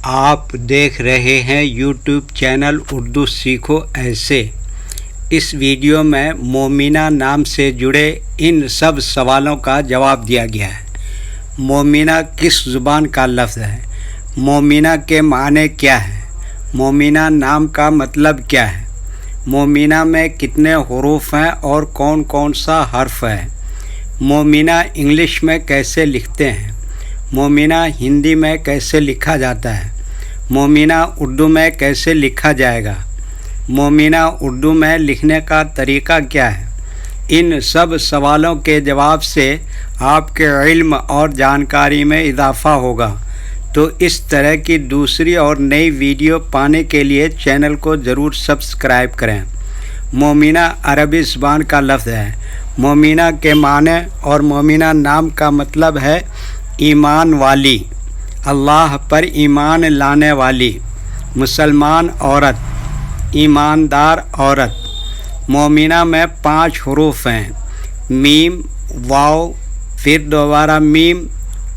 آپ دیکھ رہے ہیں یوٹیوب چینل اردو سیکھو ایسے۔ اس ویڈیو میں مومنہ نام سے جڑے ان سب سوالوں کا جواب دیا گیا ہے۔ مومنہ کس زبان کا لفظ ہے؟ مومنہ کے معنی کیا ہے؟ مومنہ نام کا مطلب کیا ہے؟ مومنہ میں کتنے حروف ہیں اور کون کون سا حرف ہے؟ مومنہ انگلش میں کیسے لکھتے ہیں؟ مومنہ ہندی میں کیسے لکھا جاتا ہے؟ مومنہ اردو میں کیسے لکھا جائے گا؟ مومنہ اردو میں لکھنے کا طریقہ کیا ہے؟ ان سب سوالوں کے جواب سے آپ کے علم اور جانکاری میں اضافہ ہوگا۔ تو اس طرح کی دوسری اور نئی ویڈیو پانے کے لیے چینل کو ضرور سبسکرائب کریں۔ مومنہ عربی زبان کا لفظ ہے۔ مومنہ کے معنی اور مومنہ نام کا مطلب ہے ایمان والی، اللہ پر ایمان لانے والی، مسلمان عورت، ایماندار عورت۔ مومنہ میں 5 حروف ہیں، میم، واو، پھر دوبارہ میم،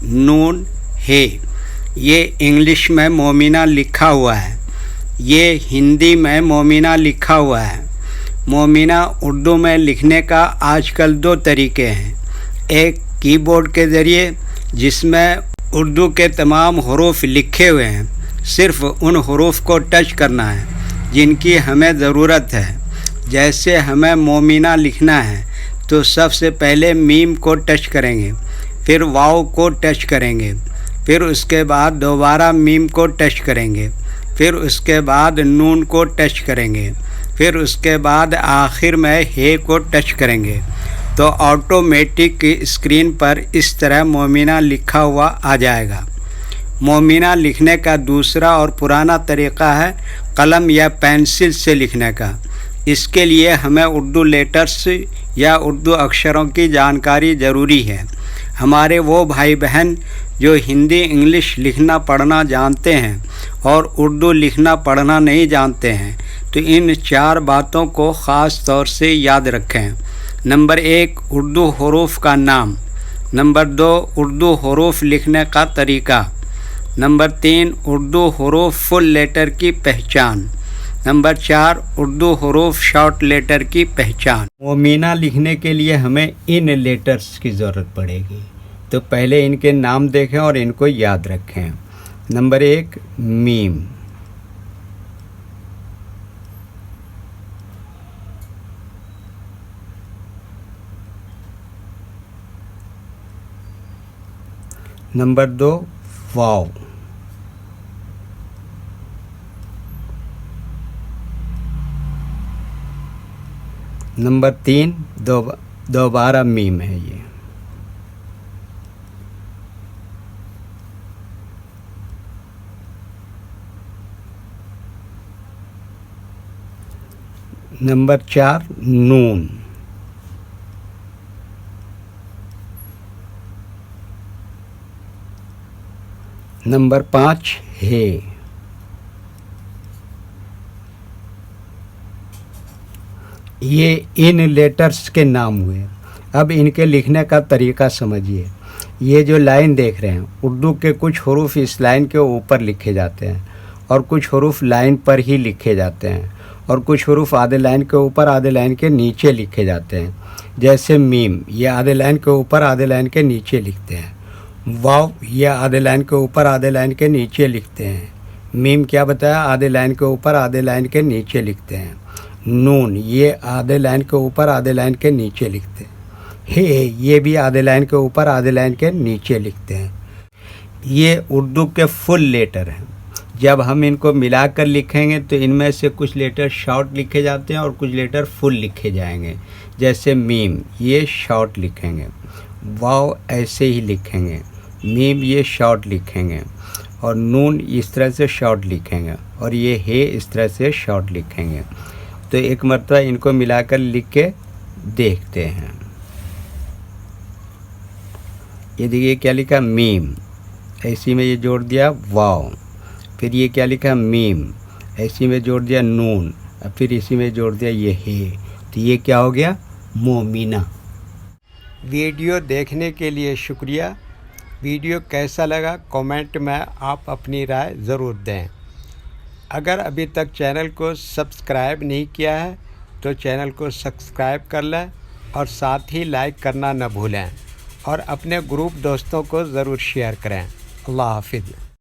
نون، ہے۔ یہ انگلش میں مومنہ لکھا ہوا ہے، یہ ہندی میں مومنہ لکھا ہوا ہے۔ مومنہ اردو میں لکھنے کا آج کل 2 طریقے ہیں، ایک کی بورڈ کے ذریعے جس میں اردو کے تمام حروف لکھے ہوئے ہیں، صرف ان حروف کو ٹچ کرنا ہے جن کی ہمیں ضرورت ہے۔ جیسے ہمیں مومنہ لکھنا ہے تو سب سے پہلے میم کو ٹچ کریں گے، پھر واو کو ٹچ کریں گے، پھر اس کے بعد دوبارہ میم کو ٹچ کریں گے، پھر اس کے بعد نون کو ٹچ کریں گے، پھر اس کے بعد آخر میں ہے کو ٹچ کریں گے تو آٹومیٹک اسکرین پر اس طرح مومنہ لکھا ہوا آ جائے گا۔ مومنہ لکھنے کا دوسرا اور پرانا طریقہ ہے قلم یا پینسل سے لکھنے کا۔ اس کے لیے ہمیں اردو لیٹرز یا اردو اکشروں کی جانکاری ضروری ہے۔ ہمارے وہ بھائی بہن جو ہندی انگلش لکھنا پڑھنا جانتے ہیں اور اردو لکھنا پڑھنا نہیں جانتے ہیں تو ان 4 باتوں کو خاص طور سے یاد رکھیں۔ نمبر 1 اردو حروف کا نام۔ نمبر 2 اردو حروف لکھنے کا طریقہ۔ نمبر 3 اردو حروف فل لیٹر کی پہچان۔ نمبر 4 اردو حروف شارٹ لیٹر کی پہچان۔ مومنہ لکھنے کے لیے ہمیں ان لیٹرز کی ضرورت پڑے گی، تو پہلے ان کے نام دیکھیں اور ان کو یاد رکھیں۔ نمبر 1 میم۔ نمبر 2 واو۔ نمبر 3 دوبارہ میم ہے یہ۔ نمبر 4 نون۔ نمبر 5 ہے۔ یہ ان لیٹرز کے نام ہوئے۔ اب ان کے لکھنے کا طریقہ سمجھیے۔ یہ جو لائن دیکھ رہے ہیں، اردو کے کچھ حروف اس لائن کے اوپر لکھے جاتے ہیں اور کچھ حروف لائن پر ہی لکھے جاتے ہیں اور کچھ حروف آدھے لائن کے اوپر آدھے لائن کے نیچے لکھے جاتے ہیں۔ جیسے میم، یہ آدھے لائن کے اوپر آدھے لائن کے نیچے لکھتے ہیں۔ واو، یہ آدھے لائن کے اوپر آدھے لائن کے نیچے لکھتے ہیں۔ میم کیا بتایا؟ آدھے لائن کے اوپر آدھے لائن کے نیچے لکھتے ہیں۔ نون، یہ آدھے لائن کے اوپر آدھے لائن کے نیچے لکھتے ہیں۔ ہے، یہ بھی آدھے لائن کے اوپر آدھے لائن کے نیچے لکھتے ہیں۔ یہ اردو کے فل لیٹر ہیں۔ جب ہم ان کو ملا کر لکھیں گے تو ان میں سے کچھ لیٹر شارٹ لکھے جاتے ہیں اور کچھ لیٹر فل لکھے جائیں گے۔ جیسے میم، یہ شارٹ لکھیں گے۔ واو ایسے ہی لکھیں گے۔ میم یہ شارٹ لکھیں گے اور نون اس طرح سے شارٹ لکھیں گے اور یہ ہے اس طرح سے شارٹ لکھیں گے۔ تو ایک مرتبہ ان کو ملا کر لکھ کے دیکھتے ہیں۔ یہ دیکھیے کیا لکھا؟ میم، ایسی میں یہ جوڑ دیا واو، پھر یہ کیا لکھا؟ میم، ایسی میں جوڑ دیا نون، اور پھر اسی میں جوڑ دیا یہ ہے۔ تو یہ کیا ہو گیا؟ مومنہ۔ ویڈیو دیکھنے کے لیے شکریہ۔ ویڈیو کیسا لگا کامنٹ میں آپ اپنی رائے ضرور دیں۔ اگر ابھی تک چینل کو سبسکرائب نہیں کیا ہے تو چینل کو سبسکرائب کر لیں اور ساتھ ہی لائک کرنا نہ بھولیں اور اپنے گروپ دوستوں کو ضرور شیئر کریں۔ اللہ حافظ۔